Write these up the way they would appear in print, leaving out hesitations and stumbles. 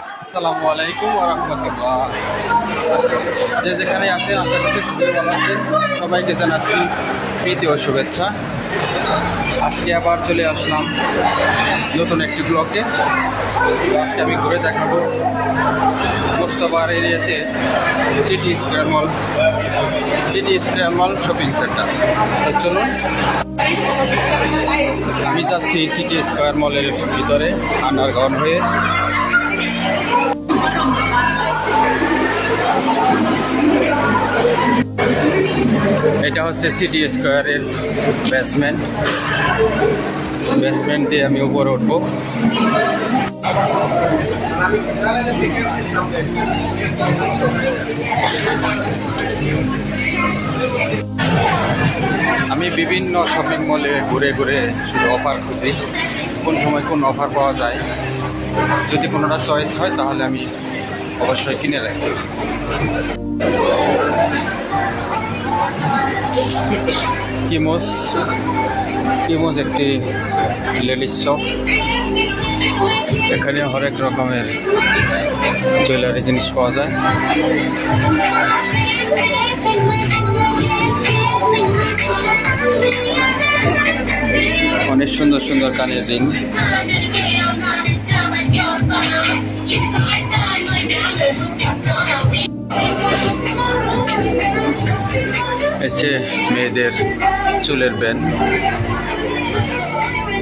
আসসালামু আলাইকুম ওয়া রাহমাতুল্লাহ। যে যেখানে আছেন আশা করছি খুবই ভালো আছেন। সবাইকে জানাচ্ছি প্রীতি ও শুভেচ্ছা। আজকে আবার চলে আসলাম নতুন একটি ব্লকে। আজকে আমি ঘুরে দেখাবো মোস্তফার এরিয়াতে city square mall shopping centre. চলুন, আমি যাচ্ছি সিটি স্কয়ার মলের ভিতরে আন্ডারগ্রাউন্ড হয়ে। এটা হচ্ছে সিটি স্কয়ারের বেসমেন্ট দিয়ে আমি উপরে উঠবো। আমি বিভিন্ন শপিং মলে ঘুরে ঘুরে শুধু অফার খুঁজি, কোন সময় কোন অফার পাওয়া যায়। যদি কোনোটা চয়েস হয় তাহলে আমি অবশ্যই কিনে রাখি। কিমোস একটি লেডিস শপ। এখানে হরেক রকমের জুয়েলারি জিনিস পাওয়া যায়। অনেক সুন্দর সুন্দর কানের রিং। এসে মেয়েদের চুলের ব্যান্ড,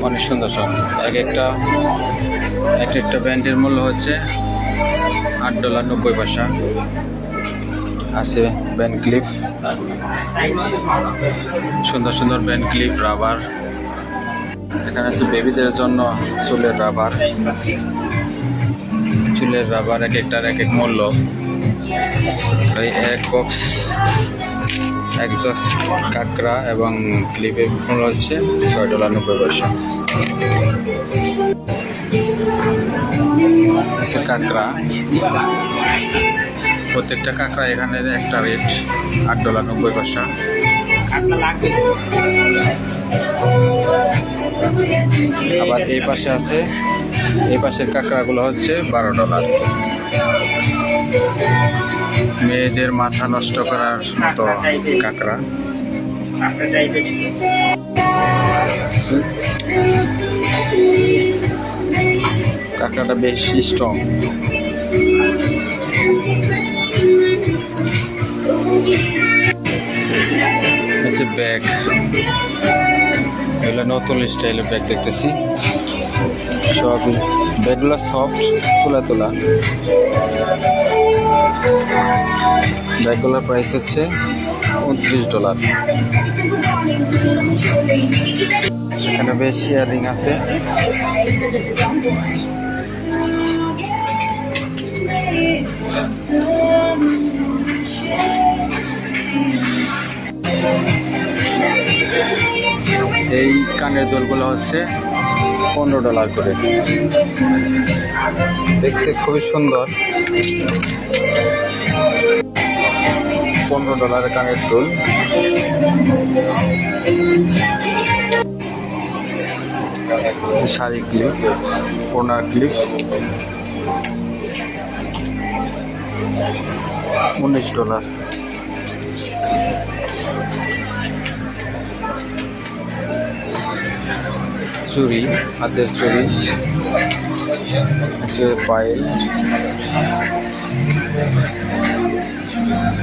অনেক সুন্দর সব। এক একটা ব্যান্ডের মূল্য হচ্ছে $8.90। আছে ব্যান্ড ক্লিপ, সুন্দর সুন্দর ব্যান্ড ক্লিপ, রাবার। এখানে আছে বেবিদের জন্য চুলের রাবার। এক একটার এক এক মূল্য। এই এক বক্স কাঁকড়া এবং ক্লিপের মূল্য হচ্ছে $6.90। কাঁকড়া, প্রত্যেকটা কাঁকড়া এখানে একটা রেট $8.90। আবার এই পাশে আছে, এই পাশের কাঁকড়াগুলো হচ্ছে $12। মেয়েদের মাথা নষ্ট করার মতো কাঁকড়া। কাঁকড়াটা বেশ স্ট্রং। ব্যাগ, এগুলো নতুন স্টাইলের ব্যাগ দেখতেছি। সব ব্যাগগুলো সফট, তোলা। ব্যাগগুলোর প্রাইস হচ্ছে $29। এখানে বেশ ইয়াররিং আছে। এই কানের দুলগুলো হচ্ছে $15 করে। দেখতে খুবই সুন্দর। $15 কানের দুল। শাড়ি ক্লিপ, ওনার ক্লিপ $19। চুড়ি, হাতের চুড়ি,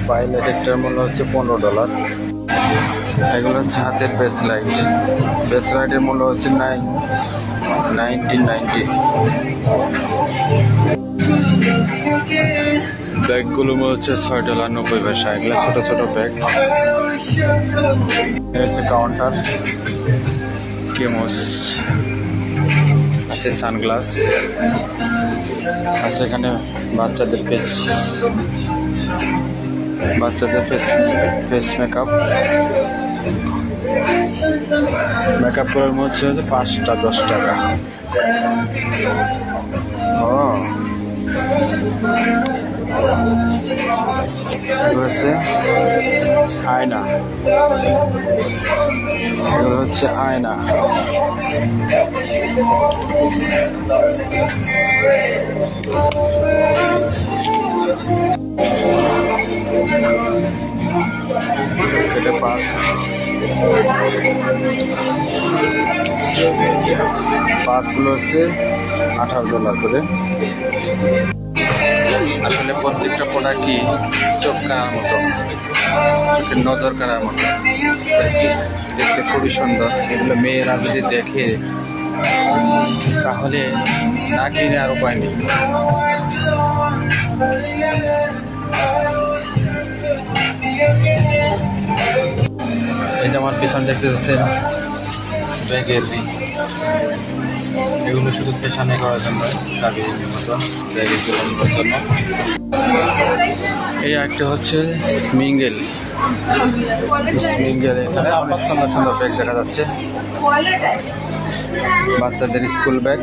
পাইল এক একটার মূল্য হচ্ছে $15। এগুলো হচ্ছে হাতের ব্রেসলাইটের মূল্য হচ্ছে $19.90। ব্যাগগুলো হচ্ছে $6.90। এগুলো ছোট ছোট ব্যাগ। হচ্ছে কাউন্টার। কেমোস আছে, সানগ্লাস আছে। এখানে বাচ্চাদের ফেস মেকআপ করার মধ্যে হচ্ছে $5টা $10। হচ্ছে আয়না, এগুলো হচ্ছে আয়না। করে পাস। পাসগুলো হচ্ছে $18 করে। আসলে প্রত্যেকটা প্রোডাক্টই চোখ কাড়ার মতো, চোখের নজর কাড়ার মতো, দেখতে খুবই সুন্দর। এগুলো মেয়েরা যদি দেখে তাহলে না কিনে আর উপায় নেই। এই যে আমার পেছনে দেখতে পাচ্ছেন ব্যাগের, এগুলো শুধু পেছনে করার জন্য, চাবির মতো ব্যাগের ঝুলানোর জন্য। এই একটা হচ্ছে স্মিঙ্গেল। এখানে অনেক সুন্দর সুন্দর ব্যাগ দেখা যাচ্ছে, বাচ্চাদের স্কুল ব্যাগ,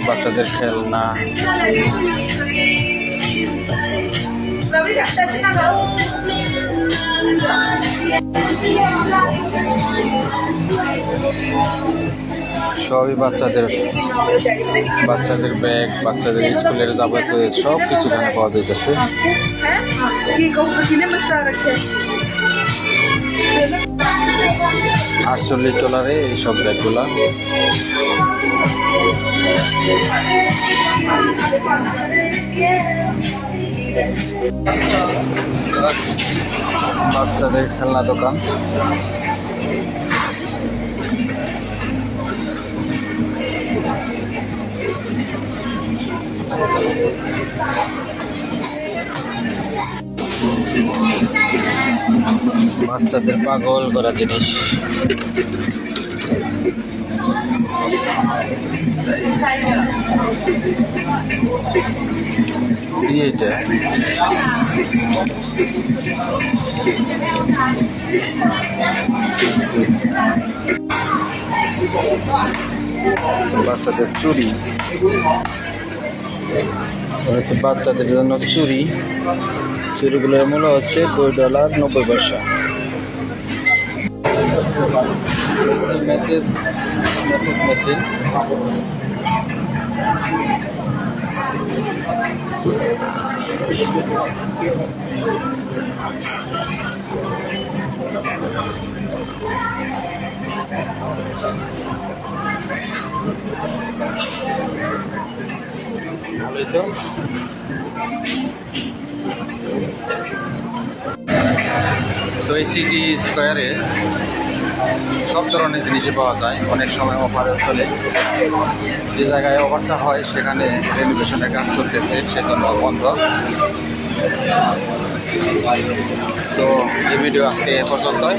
বাচ্চাদের খেলনা। সবই বাচ্চাদের ব্যাগ, বাচ্চাদের স্কুলের যাবতীয় সব কিছু এখানে পাওয়া যাইতেছে। $48 এইসব ব্যাগগুলা। বাচ্চাদের খেলনা দোকান। বাচ্চাদের পাগল করা জিনিস। এটা বাচ্চাদের চুড়ি, হচ্ছে বাচ্চাদের জন্য চুড়িগুলোর মূল্য হচ্ছে $2.90। মেসেজ মেশিন, তো এই সিটি স্কোয়ারে সব ধরনের জিনিসই পাওয়া যায়। অনেক সময় অফারে চলে, যে জায়গায় অফারটা হয় সেখানে রেনোভেশনের কাজ চলতেছে, সেজন্য বন্ধ। তো এই ভিডিও আজকে এ পর্যন্তই।